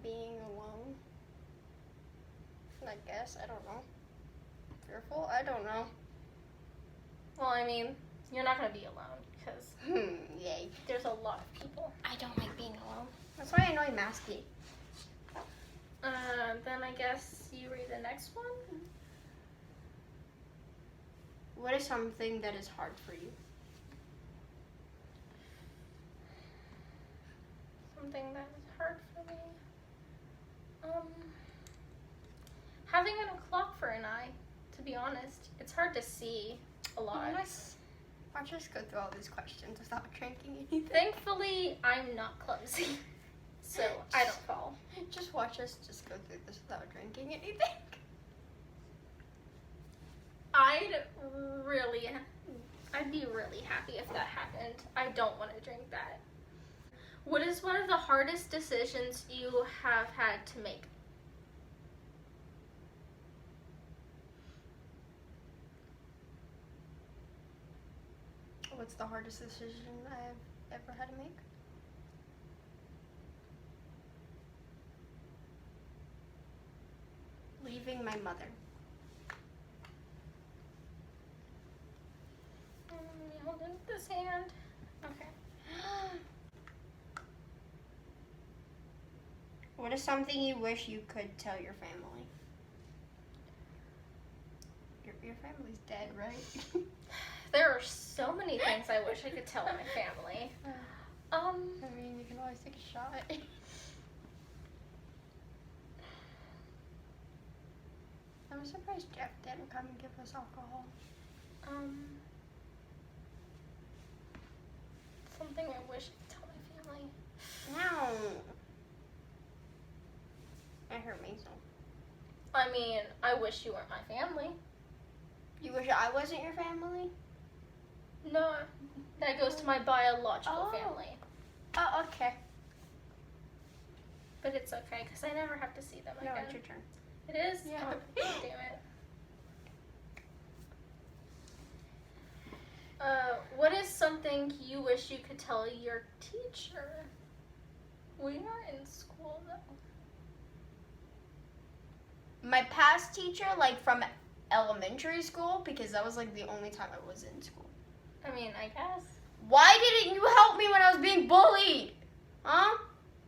Being alone. I guess, I don't know. Fearful? I don't know. Well, I mean, you're not gonna be alone because Yay. there's a lot of people. I don't like being alone. That's why I annoy Masky. Then I guess you read the next one. What is something that is hard for you? Something that is hard for me. Having a clock for an eye, to be honest. It's hard to see a lot. Watch us go through all these questions without drinking anything. Thankfully, I'm not clumsy, so I don't fall. Just watch us just go through this without drinking anything. I'd be really happy if that happened. I don't want to drink that. What is one of the hardest decisions you have had to make? What's the hardest decision I've ever had to make? Leaving my mother. Hold in this hand. Okay. What is something you wish you could tell your family? Your family's dead, right? There are so many things I wish I could tell my family. I mean, you can always take a shot. I'm surprised Jeff didn't come and give us alcohol. Something I wish I could tell my family. No. I hurt myself. I mean, I wish you weren't my family. You wish I wasn't your family? No, that goes to my biological family. Oh, okay. But it's okay, because I never have to see them again. No, it's your turn. It is? Yeah. Oh, damn it. What is something you wish you could tell your teacher? We are in school, though. My past teacher, like from elementary school, because that was like the only time I was in school. I mean, I guess. Why didn't you help me when I was being bullied? Huh?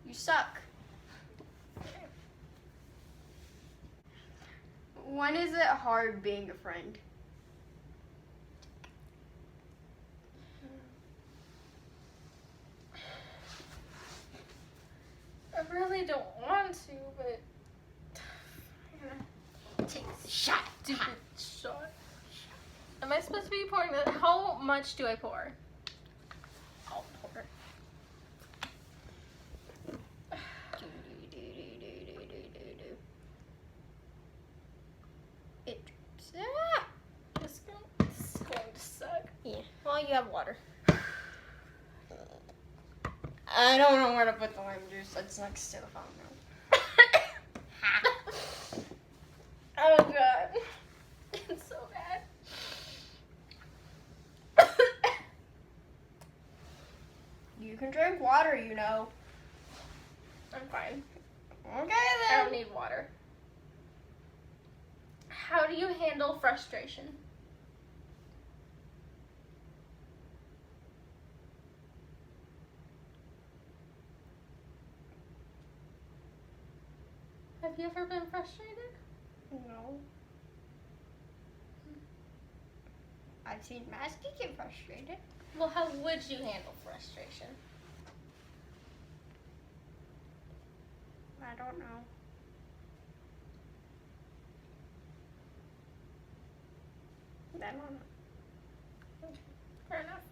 You suck. When is it hard being a friend? I really don't want to, but Take the shot. stupid shot. Am I supposed to be pouring that? How much do I pour? I'll pour. It drips. Ah! This is going to suck. Yeah. Well, you have water. I don't know where to put the lime juice. It's next to the phone now. Oh god. It's so bad. You can drink water, you know. I'm fine. Okay I then. don't need water. How do you handle frustration? Have you ever been frustrated? No. I've seen Masky get frustrated. Well, how would you handle frustration? I don't know. I don't know. Okay, fair enough.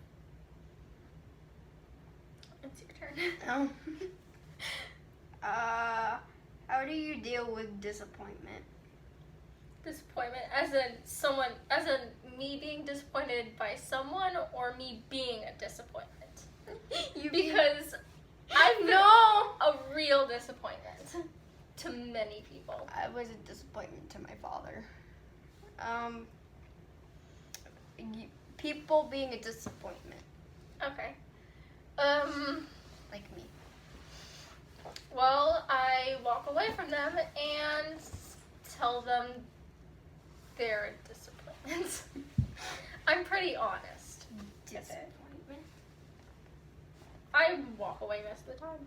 It's your turn. Oh. How do you deal with disappointment? Disappointment, as in me being disappointed by someone, or me being a disappointment? Because I've been a real disappointment to many people. I was a disappointment to my father. People being a disappointment. Okay. Like away from them and tell them their disappointments. I'm pretty honest. Disappointment. I walk away most of the time.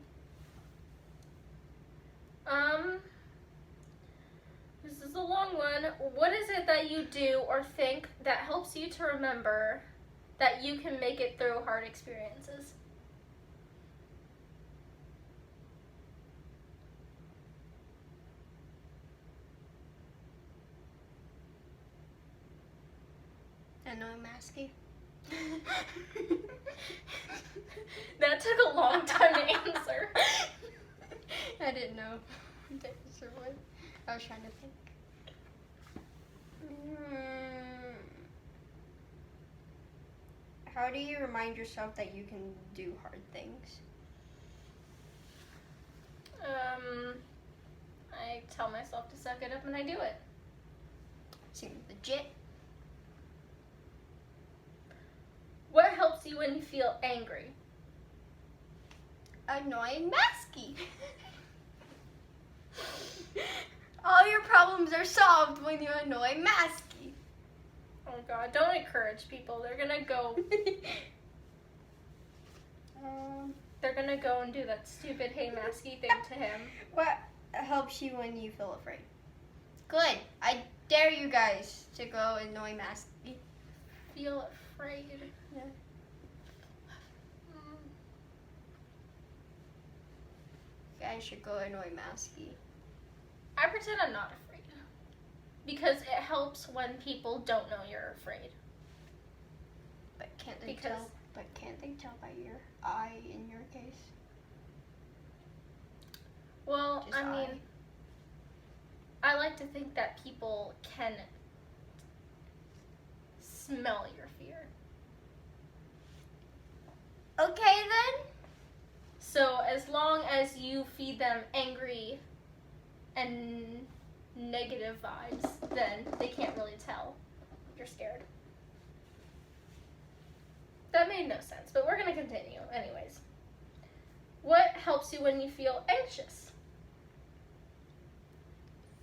This is a long one. What is it that you do or think that helps you to remember that you can make it through hard experiences? Annoying Masky. That took a long time to answer. I didn't know the answer was. I was trying to think. How do you remind yourself that you can do hard things? I tell myself to suck it up and I do it. Seems legit. What helps you when you feel angry? Annoying Masky. All your problems are solved when you annoy Masky. Oh god, don't encourage people. They're gonna go and do that stupid hey Masky thing to him. What helps you when you feel afraid? Good. I dare you guys to go annoy Masky. Feel afraid. Yeah. You guys should go annoy Masky. I pretend I'm not afraid. Because it helps when people don't know you're afraid. But can't they tell by your eye in your case? Well, Just I mean, I like to think that people can smell your fear. Okay then. So as long as you feed them angry and negative vibes, then they can't really tell you're scared. That made no sense, but we're going to continue anyways. What helps you when you feel anxious?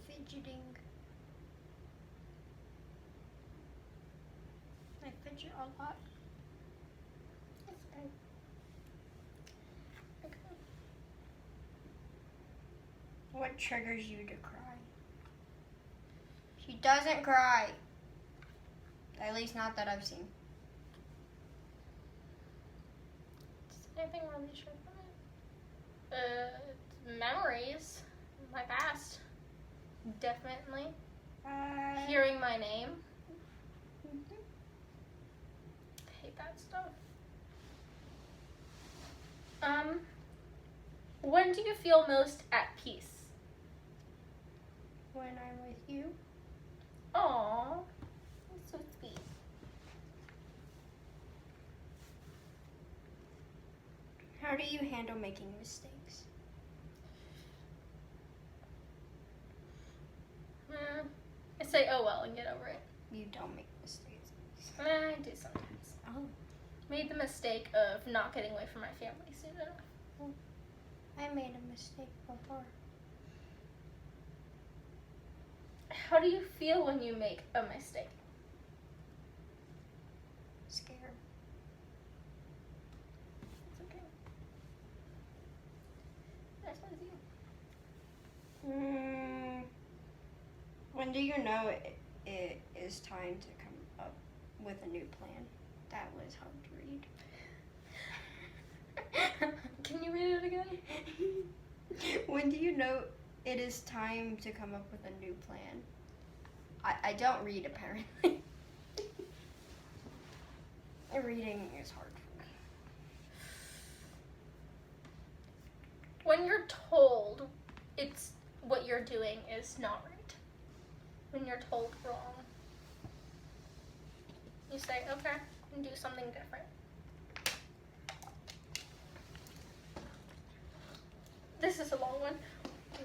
Fidgeting. I fidget a lot. That's okay. Okay. What triggers you to cry? She doesn't cry. At least not that I've seen. Anything really short from it? Memories. My past. Definitely. Hearing my name. Hate that stuff. When do you feel most at peace? When I'm with you. Aww. That's so sweet. How do you handle making mistakes? I say oh well and get over it. You don't make mistakes. I do sometimes. Oh. Made the mistake of not getting away from my family soon enough. I made a mistake before. How do you feel when you make a mistake? Scared. It's okay. Next one's you. When do you know it is time to come up with a new plan? That was hard to read. Can you read it again? When do you know it is time to come up with a new plan? I don't read, apparently. Reading is hard for me. When you're told it's what you're doing is not right. When you're told wrong. You say, okay, and do something different. This is a long one.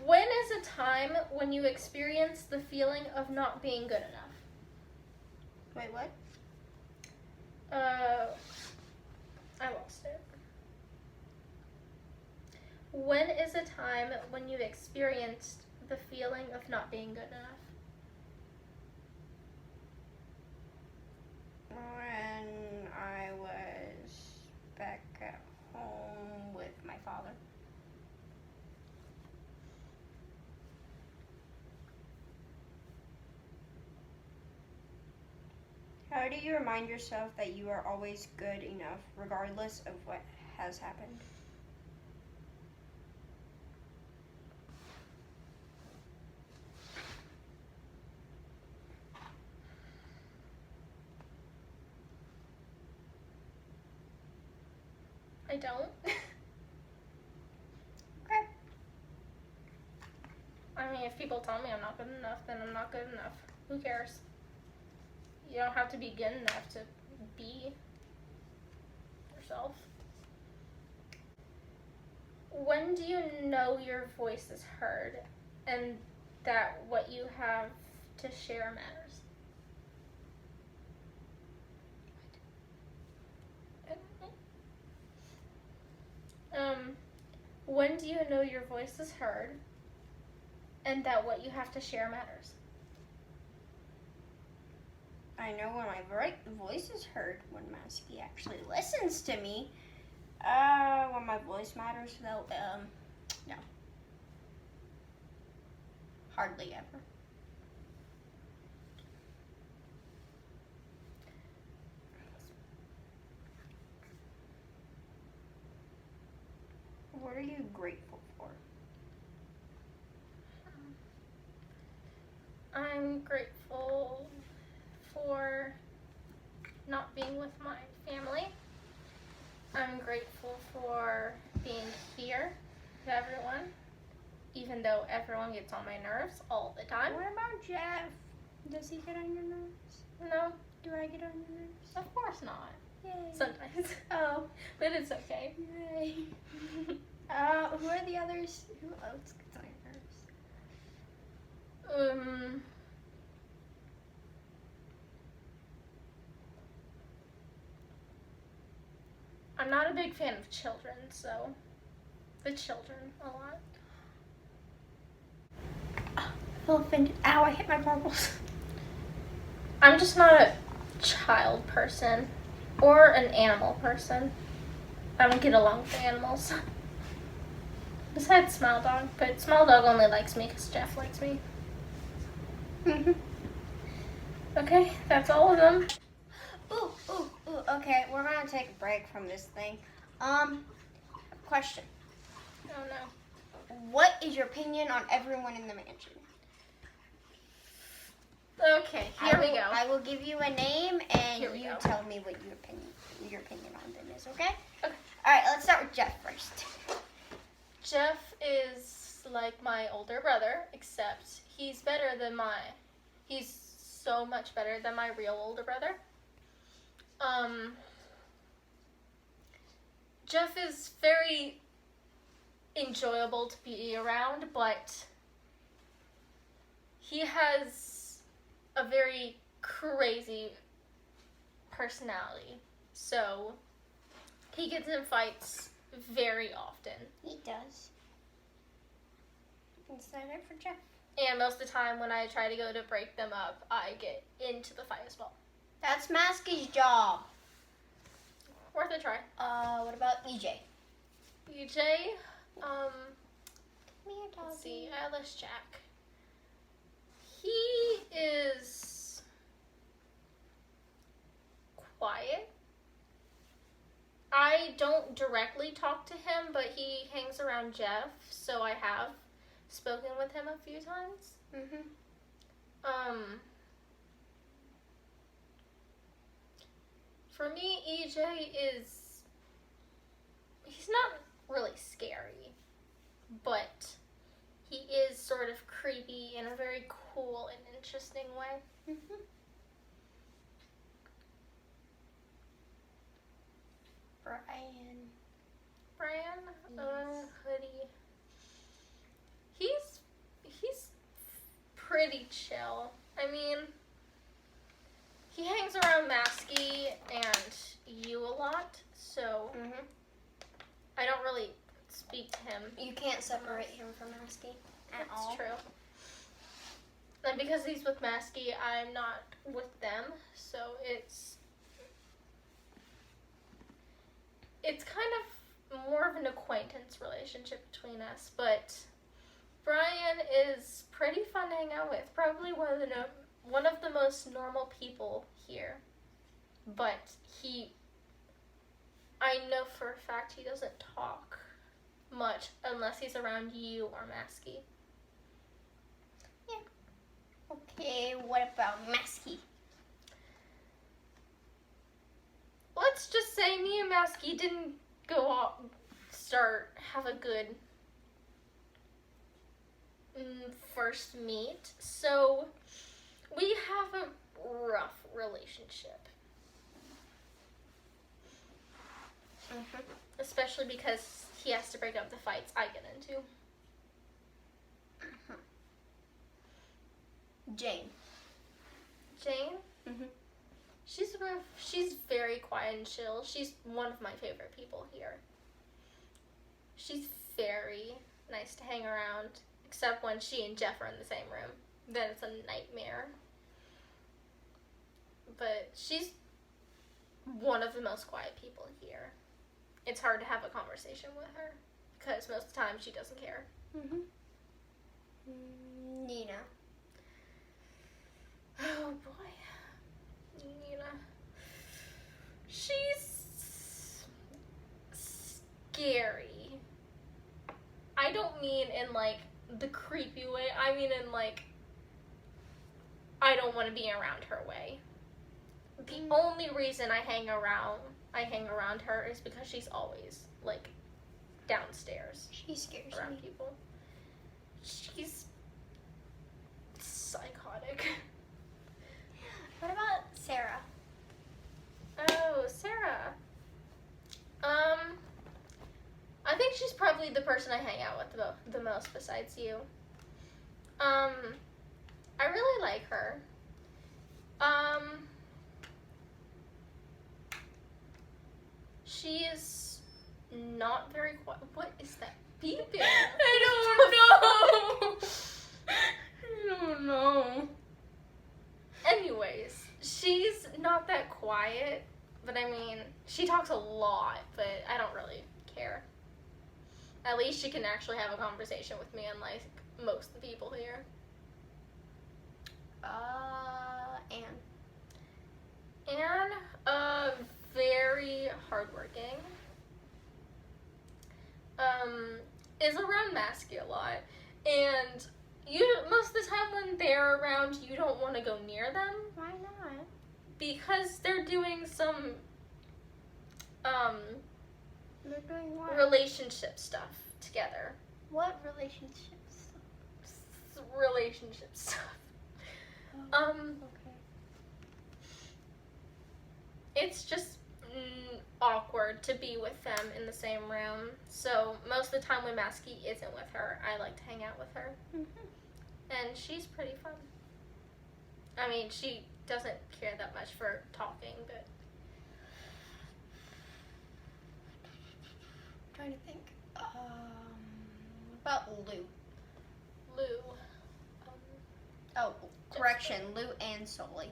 When is a time when you experience the feeling of not being good enough? Wait, what? I lost it. When is a time when you've experienced the feeling of not being good enough? When I was back at home with my father. How do you remind yourself that you are always good enough, regardless of what has happened? I don't. Okay. I mean, if people tell me I'm not good enough, then I'm not good enough. Who cares? You don't have to be good enough to be yourself. When do you know your voice is heard and that what you have to share matters? When do you know your voice is heard and that what you have to share matters? I know when my voice is heard, when Masky actually listens to me. When my voice matters, though, no. Hardly ever. What are you grateful for? I'm grateful for not being with my family. I'm grateful for being here with everyone, even though everyone gets on my nerves all the time. What about Jeff? Does he get on your nerves? No, Do I get on your nerves? of course not. Yay. Sometimes. Oh. But it's okay. Yay. Who are the others? Who else gets on your nerves? I'm not a big fan of children, so the children a lot. I feel offended. Ow, I hit my marbles. I'm just not a child person or an animal person. I don't get along with animals. Besides Smile Dog, but Smile Dog only likes me because Jeff likes me. Okay, that's all of them. Ooh. Okay, we're gonna take a break from this thing. Question. Oh no. What is your opinion on everyone in the mansion? Okay, here we go. I will give you a name, and Here we you go. tell me what your opinion on them is. Okay? Okay. All right. Let's start with Jeff first. Jeff is like my older brother, except he's so much better than my real older brother. Jeff is very enjoyable to be around, but he has a very crazy personality. So he gets in fights very often. He does. Is that it for Jeff? And most of the time when I try to go to break them up, I get into the fight as well. That's Masky's job. Worth a try. What about EJ? EJ, let's see, Alice Jack. He is quiet. I don't directly talk to him, but he hangs around Jeff, so I have spoken with him a few times. For me, EJ he's not really scary, but he is sort of creepy in a very cool and interesting way. Brian, Hoodie. He's pretty chill. I mean, he hangs around Masky and you a lot, so I don't really speak to him. You can't separate him from Masky at all. That's true. And because he's with Masky, I'm not with them, so it's kind of more of an acquaintance relationship between us, but Brian is pretty fun to hang out with. Probably one of the most normal people here, but I know for a fact he doesn't talk much unless he's around you or Masky. Yeah. Okay, what about Masky? Let's just say me and Masky didn't have a good first meet, so we have a rough relationship. Mm-hmm. Especially because he has to break up the fights I get into. Mm-hmm. Jane. Mm-hmm. She's very quiet and chill. She's one of my favorite people here. She's very nice to hang around, except when she and Jeff are in the same room. Then it's a nightmare. But she's one of the most quiet people here. It's hard to have a conversation with her because most of the time she doesn't care. Mm-hmm. Nina. Oh boy. Nina. She's scary. I don't mean in like the creepy way. I mean in like I don't want to be around her way. The only reason I hang around her is because she's always like downstairs. She scares around me. people. She's psychotic. What about Sarah? Oh, Sarah. I think she's probably the person I hang out with the most besides you. I really like her. She is not very quiet. What is that beeping? I don't know. I don't know. Anyways, she's not that quiet, but I mean, she talks a lot, but I don't really care. At least she can actually have a conversation with me, unlike most of the people here. Anne, very hardworking. Is around Masky a lot, and most of the time when they're around, you don't want to go near them. Why not? Because they're doing some They're doing what? relationship stuff together. What relationships? Relationship stuff. Okay. It's just awkward to be with them in the same room. So most of the time when Masky isn't with her, I like to hang out with her. Mm-hmm. And she's pretty fun. I mean, she doesn't care that much for talking, but... I'm trying to think. What about Lou? Lou. Oh, correction. Lou and Sully.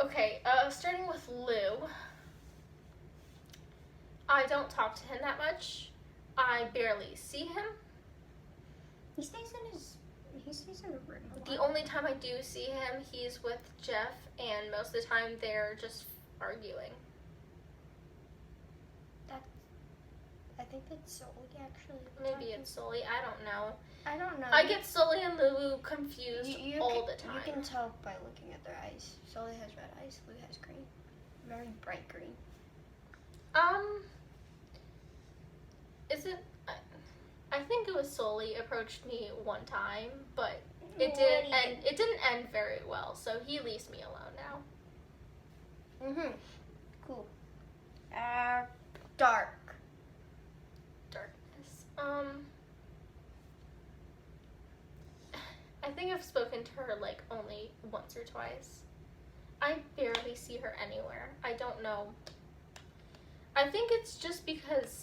Okay, starting with Lou. I don't talk to him that much. I barely see him. He stays in a room. The only time I do see him, he's with Jeff, and most of the time they're just arguing. I think it's Sully, actually. Maybe it's Sully, I don't know. I don't know. I get Sully and Lulu confused all the time. You can tell by looking at their eyes. Sully has red eyes, Lou has green. Very bright green. Is it... I think it was Sully approached me one time, but it didn't end very well, so he leaves me alone now. Mm-hmm. Cool. Dark. Darkness. I think I've spoken to her like only once or twice. I barely see her anywhere. I don't know. I think it's just because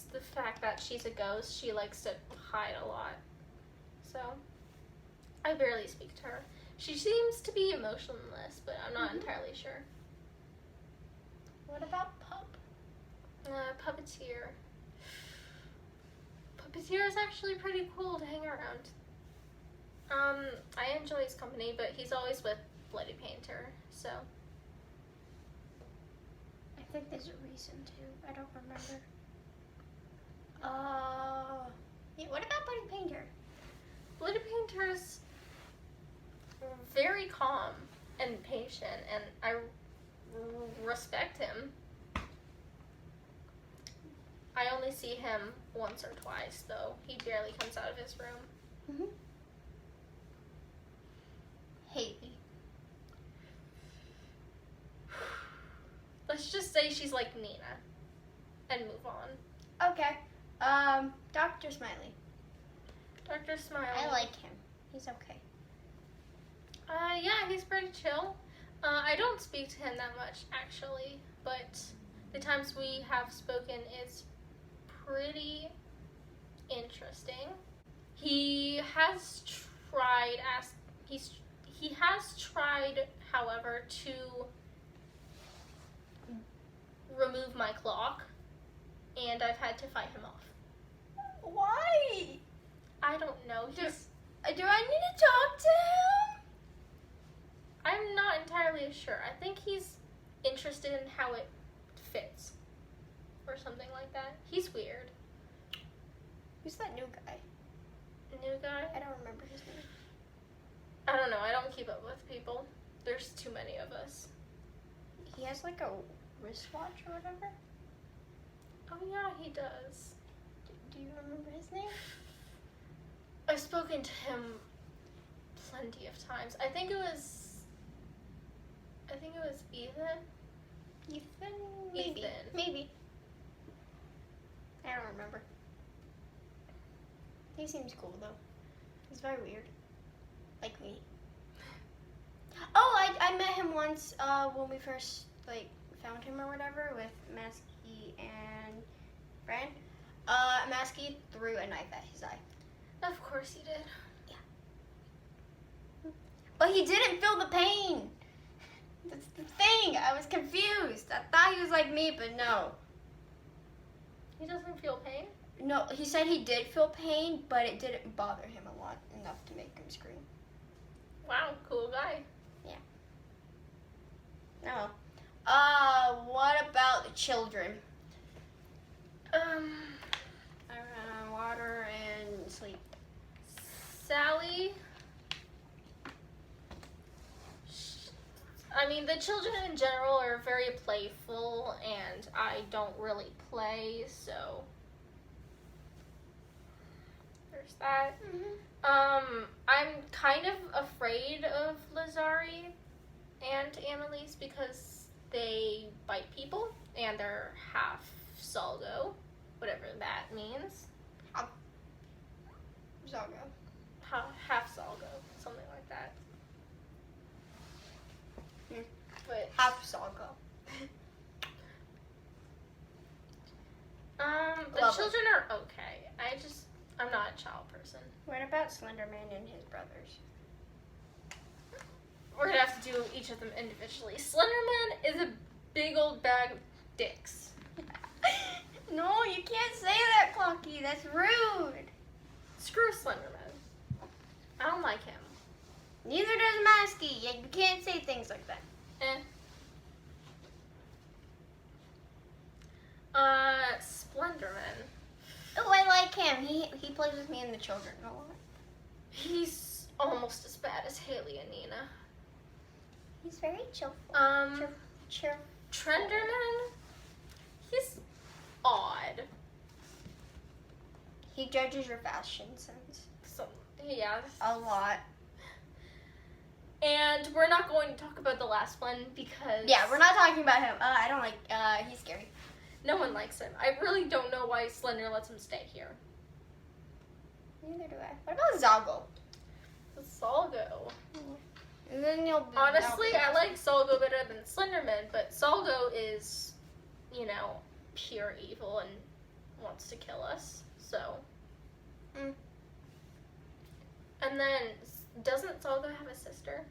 that she's a ghost. She likes to hide a lot. So, I barely speak to her. She seems to be emotionless, but I'm not entirely sure. What about Pup? Puppeteer. Puppeteer is actually pretty cool to hang around. I enjoy his company, but he's always with Bloody Painter, so. I think there's a reason too. I don't remember. Yeah, what about Bloody Painter? Bloody Painter's very calm and patient, and I respect him. I only see him once or twice, though. He barely comes out of his room. Haley. Let's just say she's like Nina, and move on. Okay. Dr. Smiley. Dr. Smiley. I like him. He's okay. Yeah, he's pretty chill. I don't speak to him that much, actually, but the times we have spoken, it's pretty interesting. He has tried, however, to remove my clock, and I've had to fight him off. Why? I don't know. Do I need to talk to him? I'm not entirely sure. I think he's interested in how it fits, or something like that. He's weird. Who's that new guy? New guy? I don't remember his name. I don't know. I don't keep up with people. There's too many of us. He has like a wristwatch or whatever. Oh yeah, he does. Do you remember his name? I've spoken to him plenty of times. I think it was Ethan. Ethan? Maybe. Ethan. Maybe. I don't remember. He seems cool though. He's very weird. Like me. Oh, I met him once when we first found him or whatever with Masky and Fran. Masky threw a knife at his eye. Of course he did. Yeah. But he didn't feel the pain. That's the thing. I was confused. I thought he was like me, but no. He doesn't feel pain? No, he said he did feel pain, but it didn't bother him a lot enough to make him scream. Wow, cool guy. Yeah. No. What about the children? Water and sleep. Sally. I mean, the children in general are very playful, and I don't really play, so there's that. I'm kind of afraid of Lazari and Annalise because they bite people, and they're half Salgo, whatever that means. Zago. Half Salgo, something like that. But Half Zago. the Love children are okay. I'm not a child person. What about Slenderman and his brothers? We're gonna have to do each of them individually. Slenderman is a big old bag of dicks. No, you can't say that, Clocky. That's rude. Screw Slenderman. I don't like him. Neither does Masky. You can't say things like that. Splenderman. Oh, I like him. He plays with me and the children a lot. He's almost as bad as Haley and Nina. He's very chill. Chill. Trenderman. He's odd. He judges your fashion sense. So yeah. A lot. And we're not going to talk about the last one because Yeah, we're not talking about him. I don't like. He's scary. no one likes him. I really don't know why Slender lets him stay here. Neither do I. What about Zago? Salgo. And then Honestly, I like Salgo better than Slenderman, but Salgo is, pure evil and wants to kill us. Doesn't Salgo have a sister?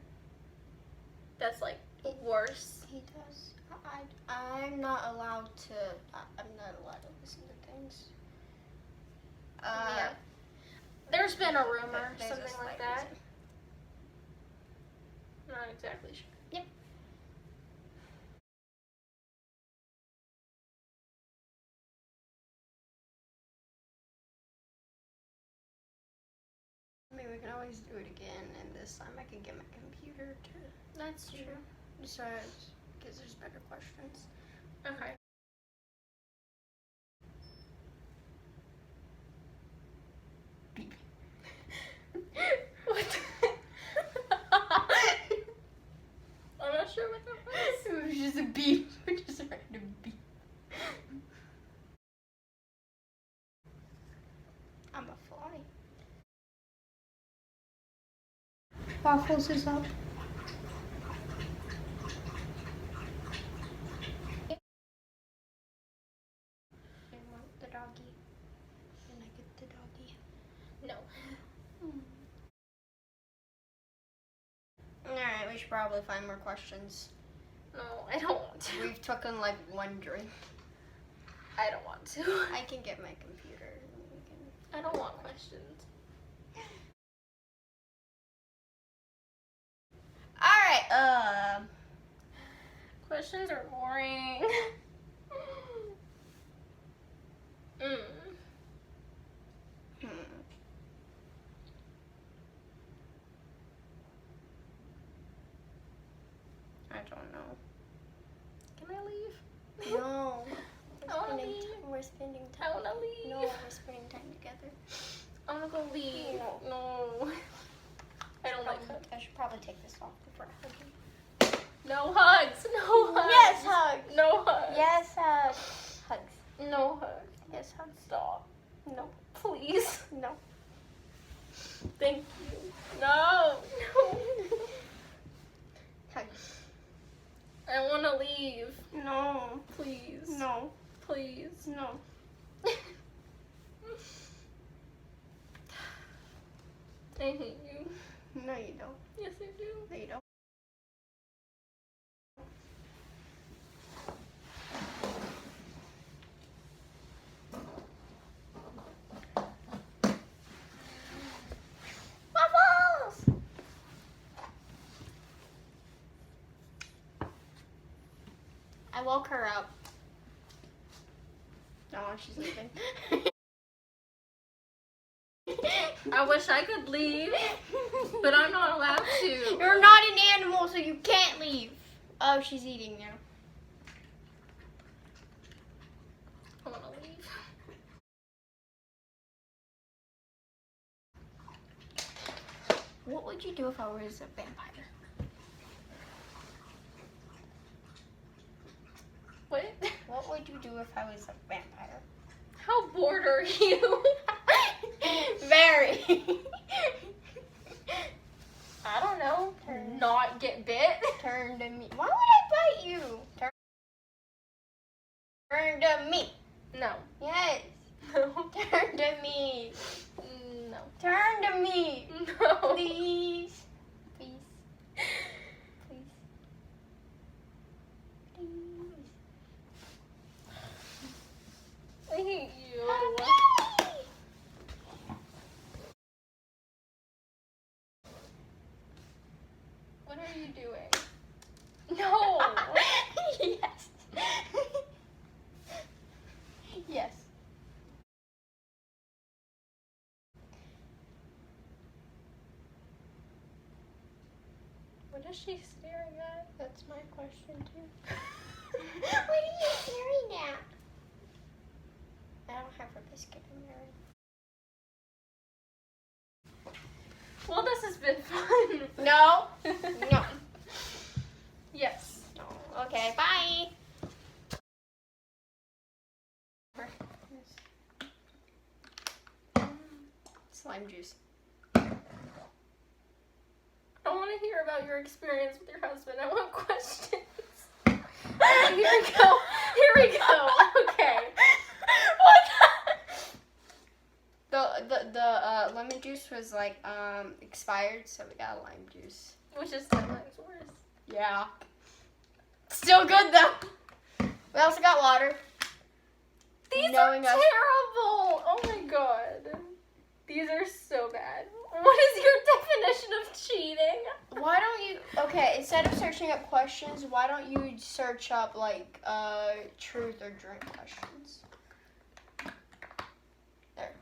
That's like worse. He does. I'm not allowed to. I'm not allowed to listen to things. Yeah. There's been a rumor, There's something a slight like that. reason. Not exactly sure. Yep. I mean, we can always do it again, and this time I can get my computer to. That's true. Besides, because there's better questions. Okay. What the I'm not sure what that was. It was just a beep. Just a random beep. I'm a fly. Waffles is up. I want the doggy. Can I get the doggy? No. Alright, we should probably find more questions. No, I don't want to. We've taken like one drink. I don't want to. I can get my computer. And we can... I don't want questions. Alright, Questions are boring. I don't know. Can I leave? No. I wanna leave. We're spending I time. wanna leave. No, we're spending time together. I wanna go leave. No. I don't like hugs. I should probably take this off before I hug you. No hugs. No hugs. Yes, hugs. No hugs. Yes, hugs. Hugs. No hugs. Yes, hugs. Stop. No. Please. No. Thank you. No. No. Hugs. I wanna leave. No. Please. No. Please. No. I hate you. No, you don't. Yes, I do. No, you don't. Waffles! I woke her up. No, she's leaving. I wish I could leave, but I'm not allowed to. You're not an animal, so you can't leave. Oh, she's eating now. I wanna leave. What would you do if I was a vampire? What? What would you do if I was a vampire? How bored are you? Very. I don't know. Not get bit. Turn to me. Why would I bite you? Turn to me. No. Yes. No. Turn to me. No. Turn to me. No. Please. Please. Please. Please. I hate you. Okay. What are you doing? No. Yes. Yes. What is she staring at? That's my question too. What are you staring at? I don't have a biscuit in there. Well, this has been fun. No. No. Yes. No. Okay, bye. Slime juice. I want to hear about your experience with your husband. I want questions. Here we go. Here we go. Okay. The lemon juice was like expired, so we got lime juice. Which is 10 times worse. Yeah. Still good though. We also got water. These are terrible. Oh my god. These are so bad. What is your definition of cheating? Why don't you, okay, instead of searching up questions, why don't you search up like truth or drink questions? There.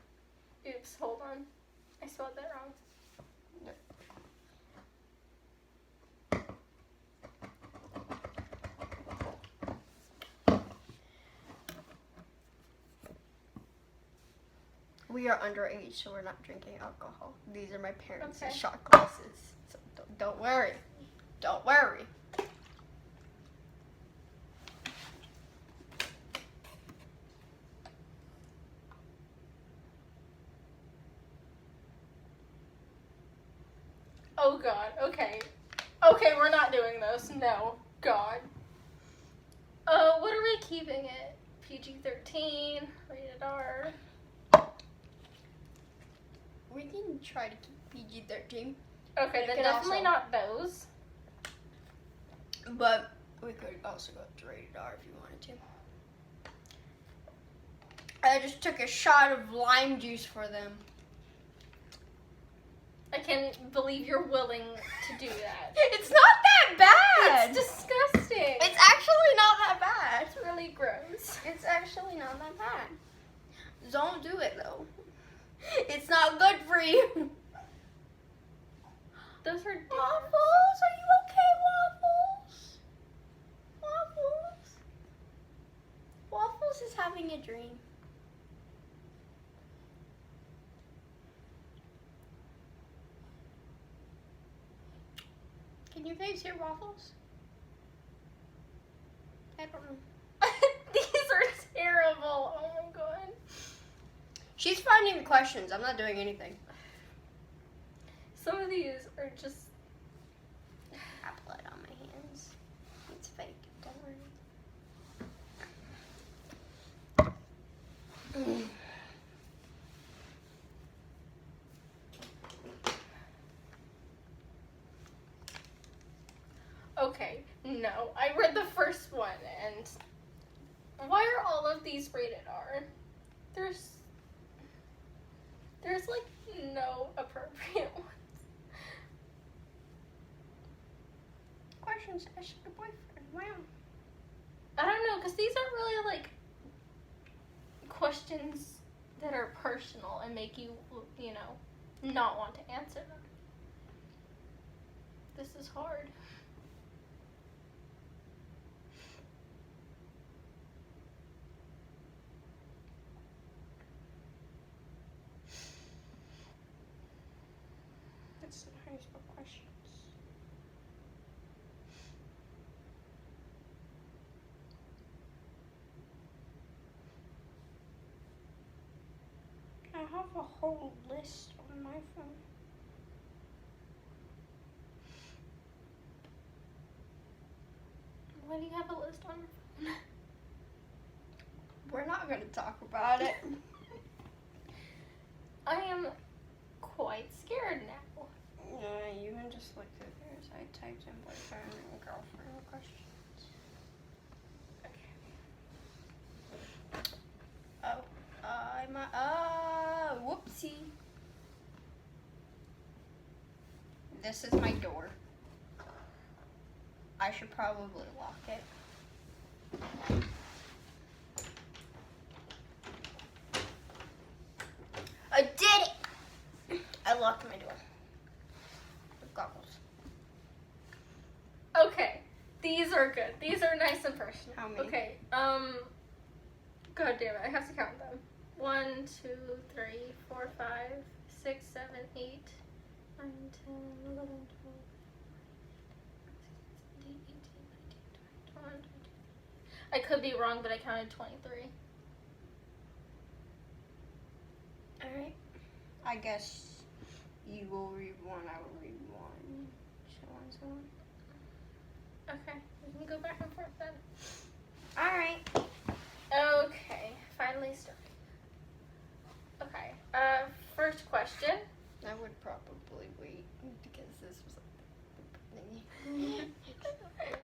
Oops, hold on. I spelled that wrong. We are underage, so we're not drinking alcohol. These are my parents' Okay. shot glasses. So don't worry. Don't worry. Oh god, okay. Okay, we're not doing those. No. God. What are we keeping it? PG-13, rated R. We can try to keep PG-13. Okay, We then could definitely also- not those. But we could also go to rated R if you wanted to. I just took a shot of lime juice for them. I can't believe you're willing to do that. It's not that bad. It's disgusting. It's actually not that bad. It's really gross. It's actually not that bad. Don't do it though. It's not good for you. Those are Waffles, are you okay, Waffles? Waffles? Waffles is having a dream. Can you guys hear Waffles? I don't know. These are terrible. Oh my god. She's finding the questions. I'm not doing anything. Some of these are just. I have blood on my hands. It's fake. Don't worry. Okay, no. I read the first one, and why are all of these rated R? There's like no appropriate ones. Questions asked your boyfriend. Wow. I don't know, because these aren't really like questions that are personal and make you, you know, not want to answer them. This is hard. That's the hardest of questions. I have a whole list on my phone. Why do you have a list on your phone? We're not going to talk about it. I am quite scared now. You can just look through theirs. I typed in boyfriend and girlfriend questions. Okay. Whoopsie. This is my door. I should probably lock it. I did it! I locked my door. With goggles. Okay. These are good. These are nice and personal. How many? Okay. God damn it. I have to count them. 1, 2, 3, 4, 5, 6, 7, 8, 9, 10, 11, 12, 17, 18, 19, 20, 21, 22. I could be wrong, but I counted 23. Alright. I guess you will read one, I will read one. So on, so on. Okay. We can go back and forth then. Alright. Okay. Finally starting. Okay. First question. I would probably wait because this was like the thingy.